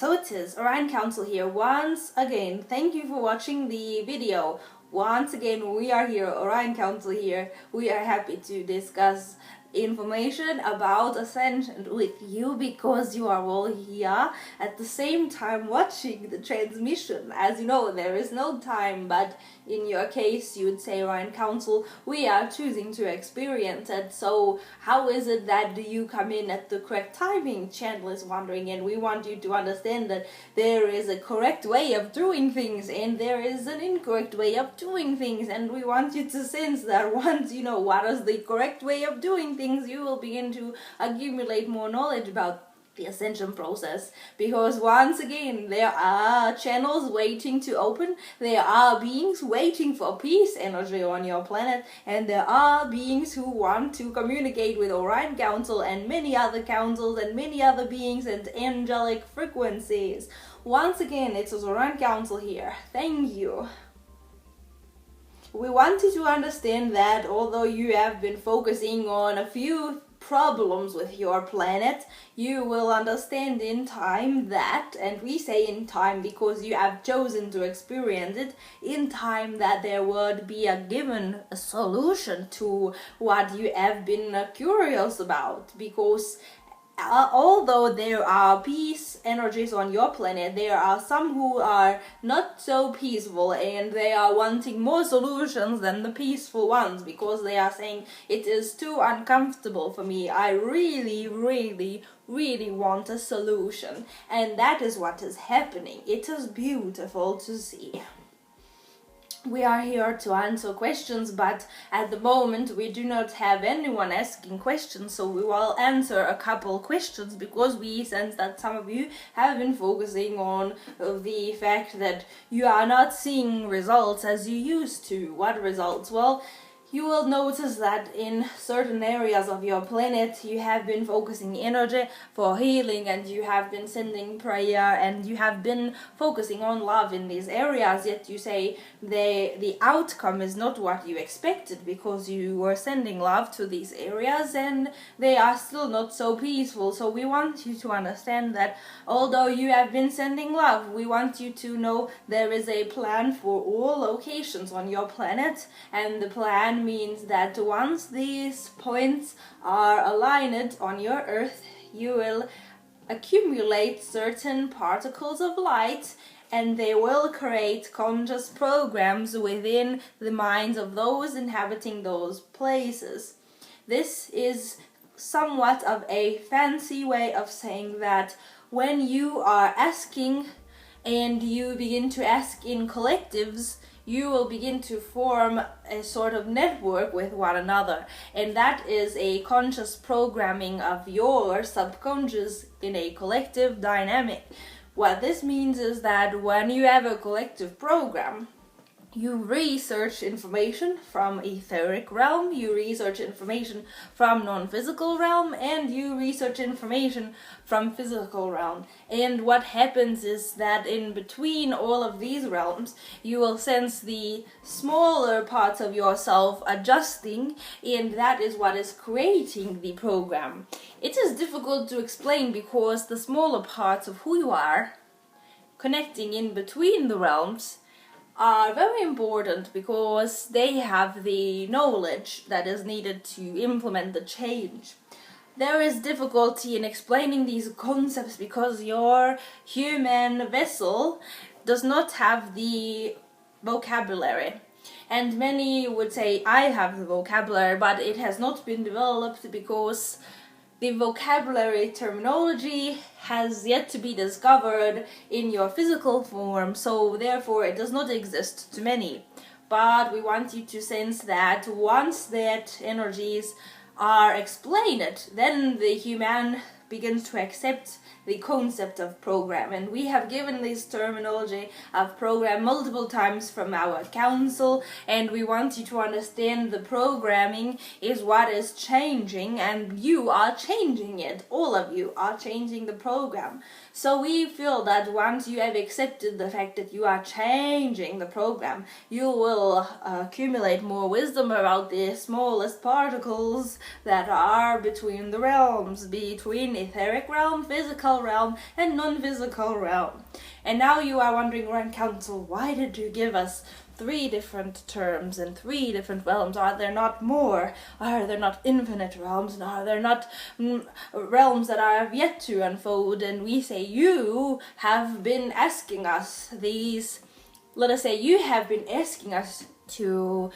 So it is Orion Council here once again. Thank you for watching the video. Once again, we are here, Orion Council here. We are happy to discuss information about Ascension with you because you are all here at the same time watching the transmission. As you know, there is no time, but in your case, you would say Orion Council, we are choosing to experience it. So how is it that you come in at the correct timing? Channel is wondering, and we want you to understand that there is a correct way of doing things and there is an incorrect way of doing things, and we want you to sense that once you know what is the correct way of doing things, you will begin to accumulate more knowledge about the ascension process, because once again there are channels waiting to open, there are beings waiting for peace energy on your planet, and there are beings who want to communicate with Orion Council and many other councils and many other beings and angelic frequencies. Once again, it's Orion Council here. Thank you. We want you to understand that although you have been focusing on a few problems with your planet, you will understand in time that, and we say in time because you have chosen to experience it, in time that there would be a given solution to what you have been curious about, because although there are peace energies on your planet, there are some who are not so peaceful and they are wanting more solutions than the peaceful ones, because they are saying it is too uncomfortable for me. I really want a solution, and that is what is happening. It is beautiful to see. We are here to answer questions, but at the moment we do not have anyone asking questions, so we will answer a couple questions because we sense that some of you have been focusing on the fact that you are not seeing results as you used to. What results? Well, you will notice that in certain areas of your planet you have been focusing energy for healing, and you have been sending prayer, and you have been focusing on love in these areas, yet you say the outcome is not what you expected, because you were sending love to these areas and they are still not so peaceful. So we want you to understand that although you have been sending love, we want you to know there is a plan for all locations on your planet, and the plan means that once these points are aligned on your earth, you will accumulate certain particles of light, and they will create conscious programs within the minds of those inhabiting those places. This is somewhat of a fancy way of saying that when you are asking and you begin to ask in collectives, you will begin to form a sort of network with one another, and that is a conscious programming of your subconscious in a collective dynamic. What this means is that when you have a collective program, you research information from etheric realm, you research information from non-physical realm, and you research information from physical realm. And what happens is that in between all of these realms, you will sense the smaller parts of yourself adjusting, and that is what is creating the program. It is difficult to explain because the smaller parts of who you are, connecting in between the realms, are very important because they have the knowledge that is needed to implement the change. There is difficulty in explaining these concepts because your human vessel does not have the vocabulary. And many would say, I have the vocabulary, but it has not been developed because the vocabulary terminology has yet to be discovered in your physical form, so therefore it does not exist to many. But we want you to sense that once that energies are explained, then the human begins to accept the concept of program. And we have given this terminology of program multiple times from our council, and we want you to understand the programming is what is changing, and you are changing it. All of you are changing the program. So we feel that once you have accepted the fact that you are changing the program, you will accumulate more wisdom about the smallest particles that are between the realms, between etheric realm, physical realm, and non-physical realm. And now you are wondering, Orion Council, why did you give us 3 different terms and 3 different realms? Are there not more? Are there not infinite realms? And are there not realms that are yet to unfold? And we say, you have been asking us these, let us say, you have been asking us to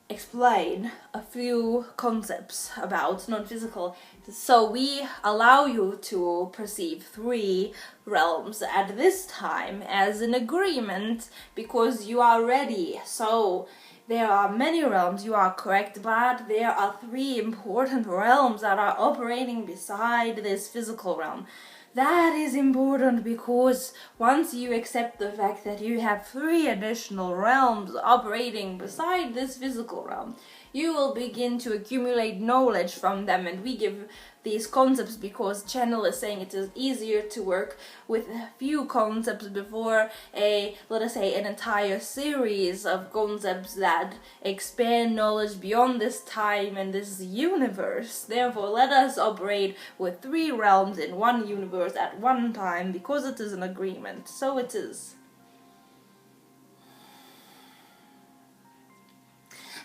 explain a few concepts about non-physical, so we allow you to perceive 3 realms at this time as an agreement because you are ready. So there are many realms, you are correct, but there are 3 important realms that are operating beside this physical realm. That is important because once you accept the fact that you have 3 additional realms operating beside this physical realm, you will begin to accumulate knowledge from them. And we give these concepts because channel is saying it is easier to work with a few concepts before let us say, an entire series of concepts that expand knowledge beyond this time and this universe. Therefore, let us operate with 3 realms in one universe at one time because it is an agreement. So it is.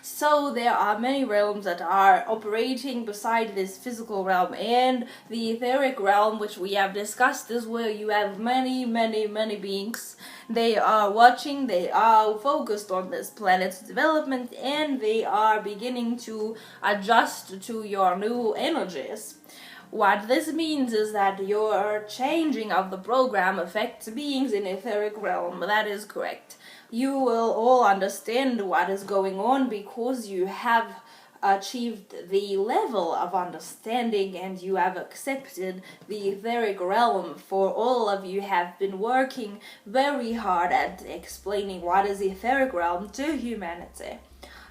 So there are many realms that are operating beside this physical realm, and the etheric realm, which we have discussed, is where you have many beings. They are watching, they are focused on this planet's development, and they are beginning to adjust to your new energies. What this means is that your changing of the program affects beings in etheric realm. That is correct. You will all understand what is going on because you have achieved the level of understanding and you have accepted the etheric realm. For all of you have been working very hard at explaining what is the etheric realm to humanity.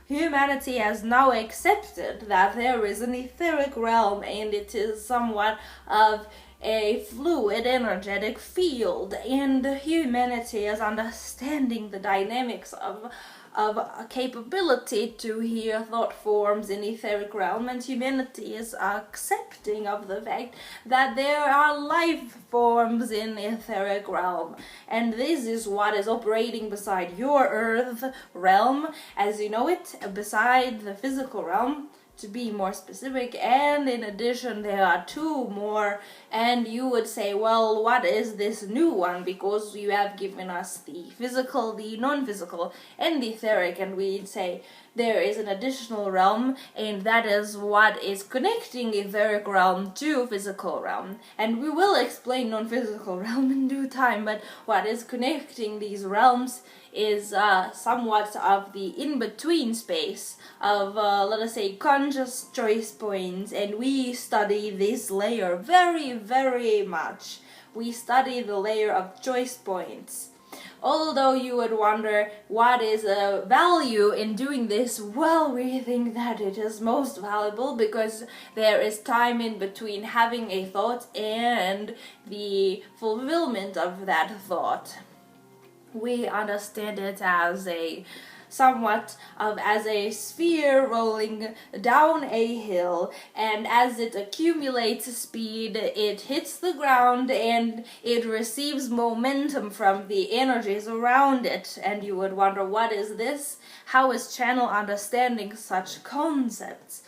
Humanity has now accepted that there is an etheric realm and it is somewhat of a fluid energetic field, and humanity is understanding the dynamics of a capability to hear thought forms in etheric realm, and humanity is accepting of the fact that there are life forms in etheric realm, and this is what is operating beside your earth realm as you know it, beside the physical realm, to be more specific. And in addition, there are 2 more, and you would say, well, what is this new one? Because you have given us the physical, the non-physical, and the etheric, and we'd say there is an additional realm, and that is what is connecting etheric realm to physical realm. And we will explain non-physical realm in due time, but what is connecting these realms is somewhat of the in-between space of, let us say, conscious choice points, and we study this layer very much. We study the layer of choice points. Although you would wonder what is a value in doing this, well, we think that it is most valuable because there is time in between having a thought and the fulfillment of that thought. We understand it as somewhat as a sphere rolling down a hill, and as it accumulates speed, it hits the ground and it receives momentum from the energies around it. And you would wonder, what is this? How is channel understanding such concepts?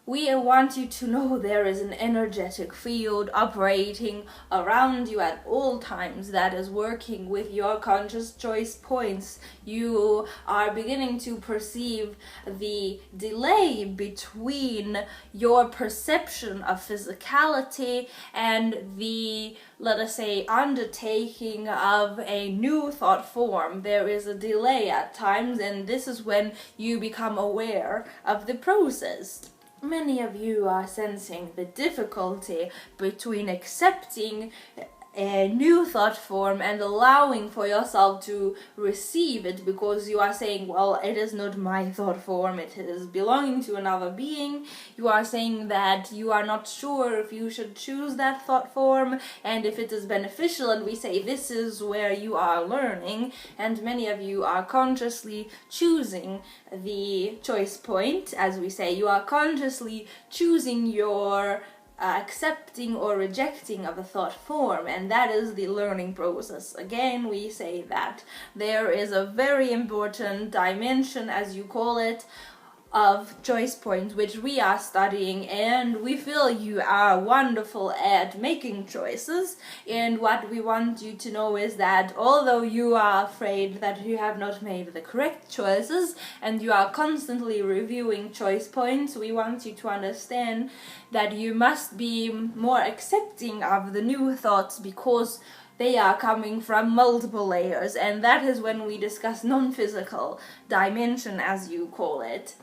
We want you to know there is an energetic field operating around you at all times that is working with your conscious choice points. You are beginning to perceive the delay between your perception of physicality and the, let us say, undertaking of a new thought form. There is a delay at times, and this is when you become aware of the process. Many of you are sensing the difficulty between accepting a new thought form and allowing for yourself to receive it, because you are saying, well, it is not my thought form, it is belonging to another being. You are saying that you are not sure if you should choose that thought form and if it is beneficial, and we say this is where you are learning, and many of you are consciously choosing the choice point. As we say, you are consciously choosing your accepting or rejecting of a thought form, and that is the learning process. Again, we say that there is a very important dimension, as you call it, of choice points which we are studying, and we feel you are wonderful at making choices. And what we want you to know is that although you are afraid that you have not made the correct choices and you are constantly reviewing choice points, we want you to understand that you must be more accepting of the new thoughts, because they are coming from multiple layers, and that is when we discuss non-physical dimension, as you call it.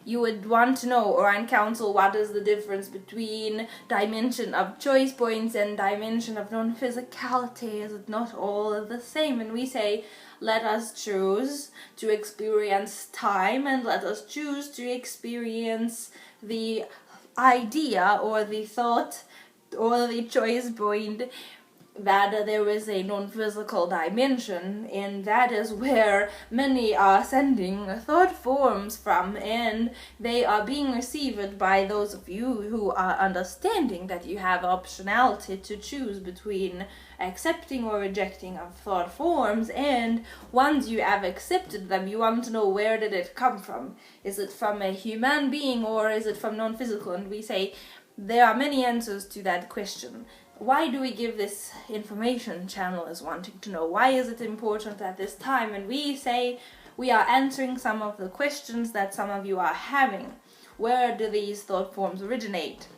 You would want to know, Orion Council, what is the difference between dimension of choice points and dimension of non-physicality? Is it not all the same? And we say, let us choose to experience time, and let us choose to experience the idea or the thought or the choice point that there is a non-physical dimension, and that is where many are sending thought forms from, and they are being received by those of you who are understanding that you have optionality to choose between accepting or rejecting of thought forms. And once you have accepted them, you want to know, where did it come from? Is it from a human being or is it from non-physical? And we say there are many answers to that question. Why do we give this information? Channel is wanting to know. Why is it important at this time? And we say we are answering some of the questions that some of you are having. Where do these thought forms originate?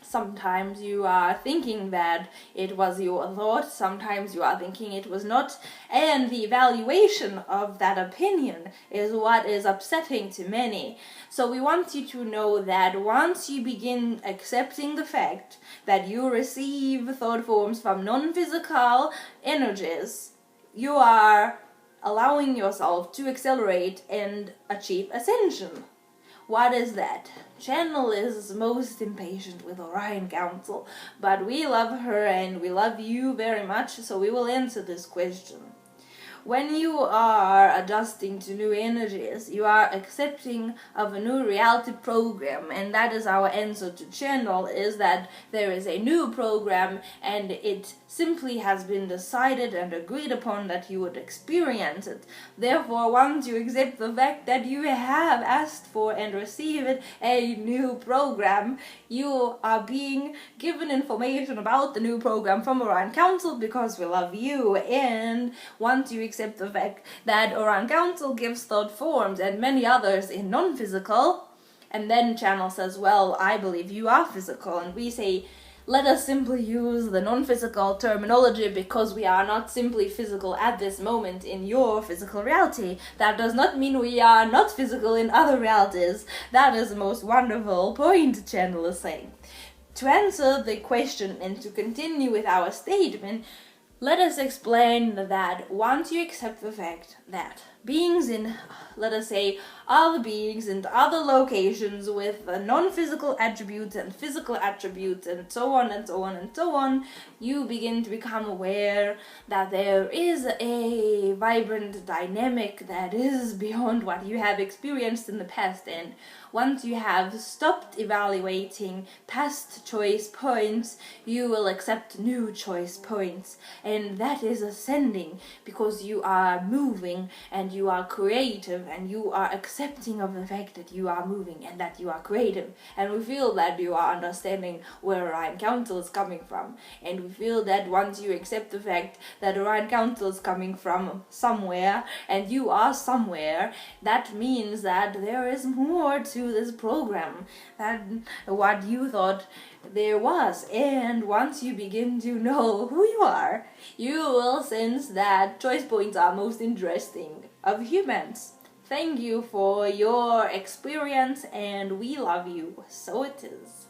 Sometimes you are thinking that it was your thought, sometimes you are thinking it was not, and the evaluation of that opinion is what is upsetting to many. So we want you to know that once you begin accepting the fact that you receive thought forms from non-physical energies, you are allowing yourself to accelerate and achieve ascension. What is that? Channel is most impatient with Orion Council, but we love her and we love you very much, so we will answer this question. When you are adjusting to new energies, you are accepting of a new reality program, and that is our answer to Channel, is that there is a new program and it simply has been decided and agreed upon that you would experience it. Therefore, once you accept the fact that you have asked for and received a new program, you are being given information about the new program from Orion Council because we love you. And once you accept the fact that Orion Council gives thought forms and many others in non-physical, and then Channel says, well, I believe you are physical, and we say, let us simply use the non-physical terminology because we are not simply physical at this moment in your physical reality. That does not mean we are not physical in other realities. That is the most wonderful point, Channel is saying. To answer the question and to continue with our statement, let us explain that once you accept the fact that beings in, let us say, other beings in other locations with non-physical attributes and physical attributes and so on and so on and so on, you begin to become aware that there is a vibrant dynamic that is beyond what you have experienced in the past. And once you have stopped evaluating past choice points, you will accept new choice points, and that is ascending because you are moving and you are creative and you are accepting of the fact that you are moving and that you are creative. And we feel that you are understanding where Orion Council is coming from, and we feel that once you accept the fact that Orion Council is coming from somewhere and you are somewhere, that means that there is more to this program than what you thought there was. And once you begin to know who you are, you will sense that choice points are most interesting of humans. Thank you for your experience, and we love you. So it is.